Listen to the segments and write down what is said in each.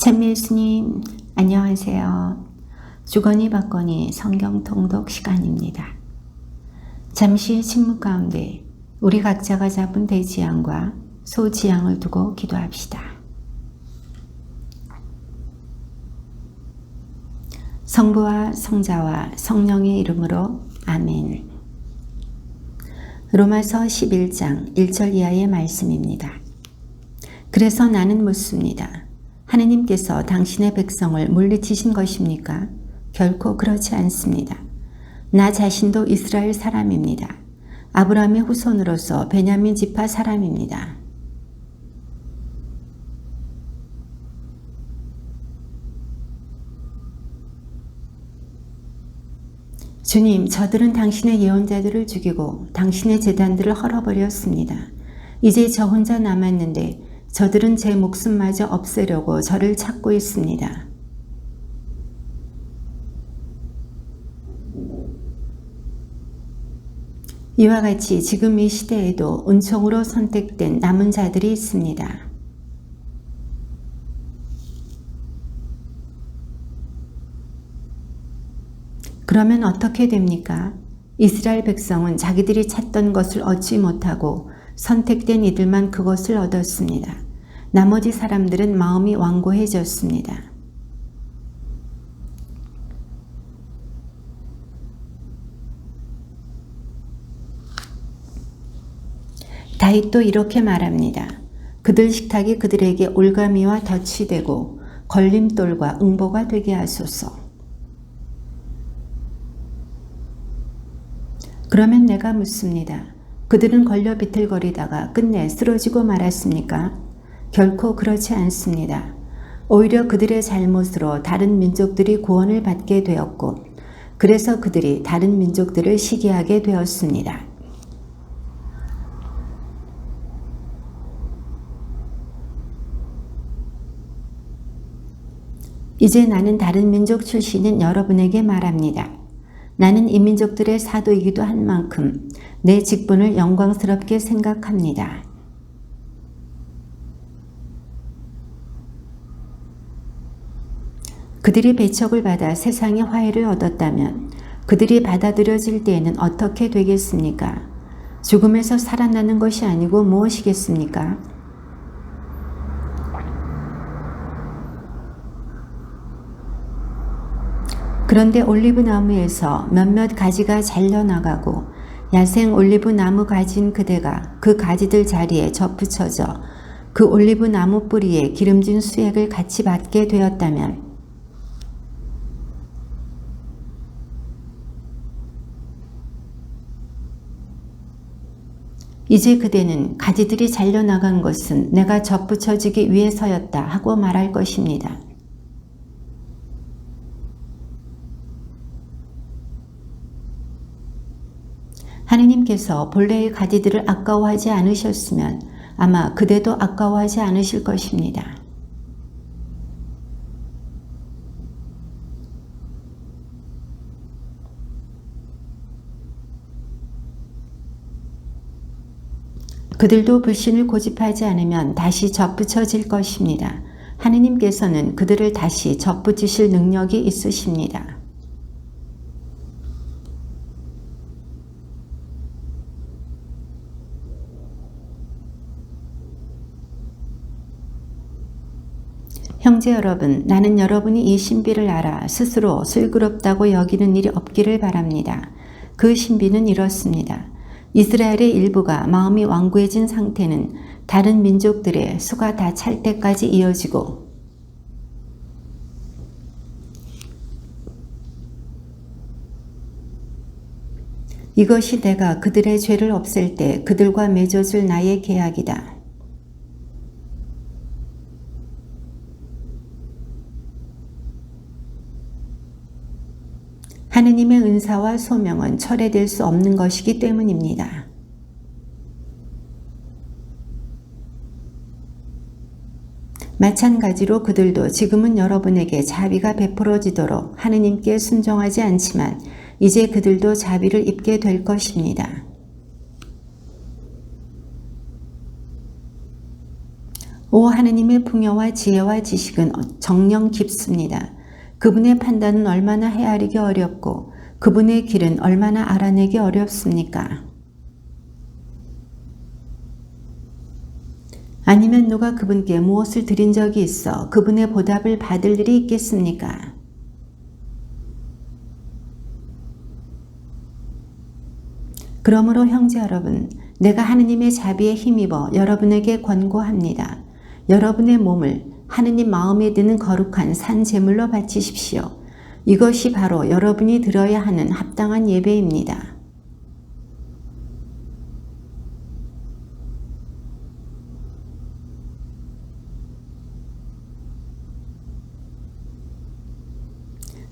참 예수님, 안녕하세요. 주거니 받거니 성경 통독 시간입니다. 잠시 침묵 가운데 우리 각자가 잡은 대지향과 소지향을 두고 기도합시다. 성부와 성자와 성령의 이름으로 아멘. 로마서 11장 1절 이하의 말씀입니다. 그래서 나는 묻습니다. 하느님께서 당신의 백성을 물리치신 것입니까? 결코 그렇지 않습니다. 나 자신도 이스라엘 사람입니다. 아브라함의 후손으로서 베냐민 지파 사람입니다. 주님, 저들은 당신의 예언자들을 죽이고 당신의 제단들을 헐어버렸습니다. 이제 저 혼자 남았는데 저들은 제 목숨마저 없애려고 저를 찾고 있습니다. 이와 같이 지금 이 시대에도 은총으로 선택된 남은 자들이 있습니다. 그러면 어떻게 됩니까? 이스라엘 백성은 자기들이 찾던 것을 얻지 못하고 선택된 이들만 그것을 얻었습니다. 나머지 사람들은 마음이 완고해졌습니다. 다윗도 이렇게 말합니다. 그들 식탁이 그들에게 올가미와 덫이 되고 걸림돌과 응보가 되게 하소서. 그러면 내가 묻습니다. 그들은 걸려 비틀거리다가 끝내 쓰러지고 말았습니까? 결코 그렇지 않습니다. 오히려 그들의 잘못으로 다른 민족들이 구원을 받게 되었고, 그래서 그들이 다른 민족들을 시기하게 되었습니다. 이제 나는 다른 민족 출신인 여러분에게 말합니다. 나는 이민족들의 사도이기도 한 만큼 내 직분을 영광스럽게 생각합니다. 그들이 배척을 받아 세상의 화해를 얻었다면 그들이 받아들여질 때에는 어떻게 되겠습니까? 죽음에서 살아나는 것이 아니고 무엇이겠습니까? 그런데 올리브 나무에서 몇몇 가지가 잘려나가고 야생 올리브 나무 가지인 그대가 그 가지들 자리에 접붙여져 그 올리브 나무 뿌리에 기름진 수액을 같이 받게 되었다면 이제 그대는 가지들이 잘려나간 것은 내가 접붙여지기 위해서였다 하고 말할 것입니다. 하느님께서 본래의 가지들을 아까워하지 않으셨으면 아마 그대도 아까워하지 않으실 것입니다. 그들도 불신을 고집하지 않으면 다시 접붙여질 것입니다. 하느님께서는 그들을 다시 접붙이실 능력이 있으십니다. 형제 여러분, 나는 여러분이 이 신비를 알아 스스로 슬그럽다고 여기는 일이 없기를 바랍니다. 그 신비는 이렇습니다. 이스라엘의 일부가 마음이 완고해진 상태는 다른 민족들의 수가 다 찰 때까지 이어지고 이것이 내가 그들의 죄를 없앨 때 그들과 맺어줄 나의 계약이다. 하느님의 은사와 소명은 철회될 수 없는 것이기 때문입니다. 마찬가지로 그들도 지금은 여러분에게 자비가 베풀어지도록 하느님께 순종하지 않지만 이제 그들도 자비를 입게 될 것입니다. 오 하느님의 풍요와 지혜와 지식은 정녕 깊습니다. 그분의 판단은 얼마나 헤아리기 어렵고 그분의 길은 얼마나 알아내기 어렵습니까? 아니면 누가 그분께 무엇을 드린 적이 있어 그분의 보답을 받을 일이 있겠습니까? 그러므로 형제 여러분, 내가 하느님의 자비에 힘입어 여러분에게 권고합니다. 여러분의 몸을 하느님 마음에 드는 거룩한 산 제물로 바치십시오. 이것이 바로 여러분이 드려야 하는 합당한 예배입니다.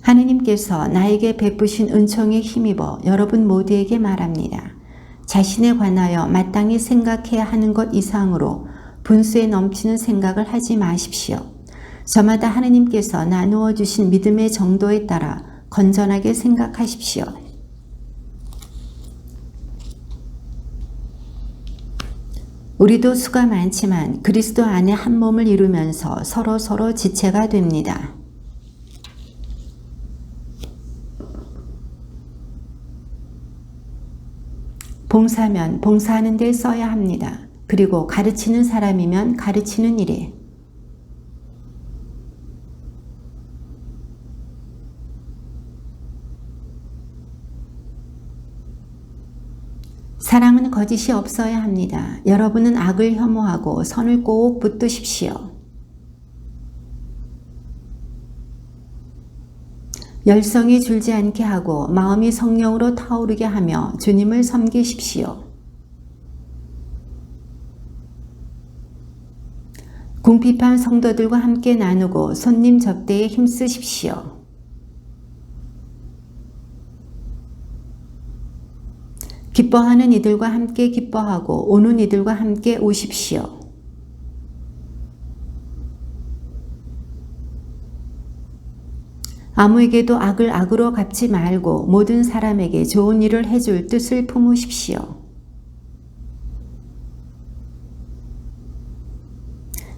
하느님께서 나에게 베푸신 은총에 힘입어 여러분 모두에게 말합니다. 자신에 관하여 마땅히 생각해야 하는 것 이상으로 분수에 넘치는 생각을 하지 마십시오. 저마다 하느님께서 나누어 주신 믿음의 정도에 따라 건전하게 생각하십시오. 우리도 수가 많지만 그리스도 안에 한 몸을 이루면서 서로 지체가 됩니다. 봉사면 봉사하는 데 써야 합니다. 그리고 가르치는 사람이면 가르치는 일에. 사랑은 거짓이 없어야 합니다. 여러분은 악을 혐오하고 선을 꼭 붙드십시오. 열성이 줄지 않게 하고 마음이 성령으로 타오르게 하며 주님을 섬기십시오. 궁핍한 성도들과 함께 나누고 손님 접대에 힘쓰십시오. 기뻐하는 이들과 함께 기뻐하고 우는 이들과 함께 우십시오. 아무에게도 악을 악으로 갚지 말고 모든 사람에게 좋은 일을 해줄 뜻을 품으십시오.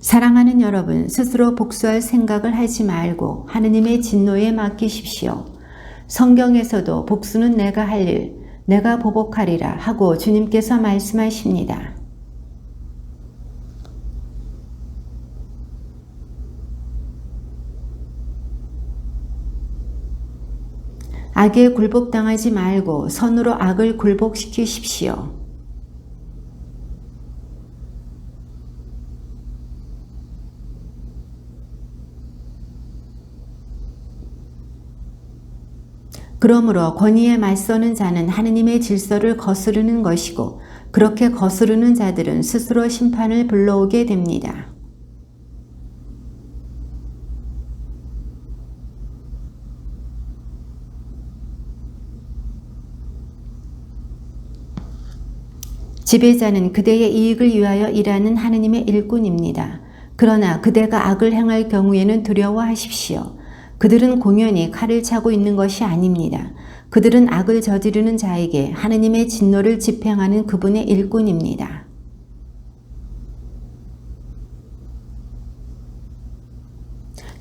사랑하는 여러분, 스스로 복수할 생각을 하지 말고 하느님의 진노에 맡기십시오. 성경에서도 복수는 내가 할 일, 내가 보복하리라 하고 주님께서 말씀하십니다. 악에 굴복당하지 말고 선으로 악을 굴복시키십시오. 그러므로 권위에 맞서는 자는 하느님의 질서를 거스르는 것이고 그렇게 거스르는 자들은 스스로 심판을 불러오게 됩니다. 지배자는 그대의 이익을 위하여 일하는 하느님의 일꾼입니다. 그러나 그대가 악을 행할 경우에는 두려워하십시오. 그들은 공연히 칼을 차고 있는 것이 아닙니다. 그들은 악을 저지르는 자에게 하느님의 진노를 집행하는 그분의 일꾼입니다.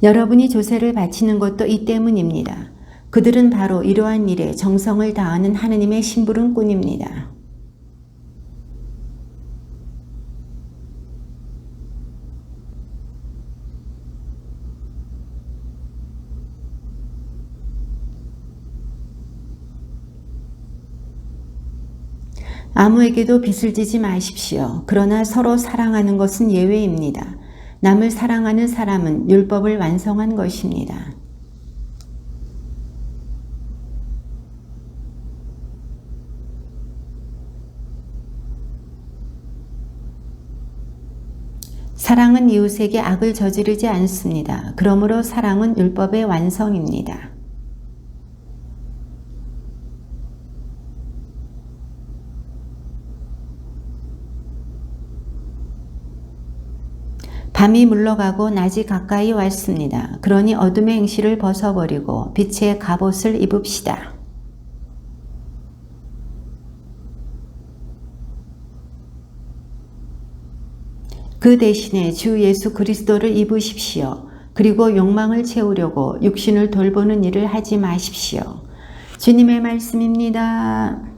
여러분이 조세를 바치는 것도 이 때문입니다. 그들은 바로 이러한 일에 정성을 다하는 하느님의 심부름꾼입니다. 아무에게도 빚을 지지 마십시오. 그러나 서로 사랑하는 것은 예외입니다. 남을 사랑하는 사람은 율법을 완성한 것입니다. 사랑은 이웃에게 악을 저지르지 않습니다. 그러므로 사랑은 율법의 완성입니다. 밤이 물러가고 낮이 가까이 왔습니다. 그러니 어둠의 행실을 벗어버리고 빛의 갑옷을 입읍시다. 그 대신에 주 예수 그리스도를 입으십시오. 그리고 욕망을 채우려고 육신을 돌보는 일을 하지 마십시오. 주님의 말씀입니다.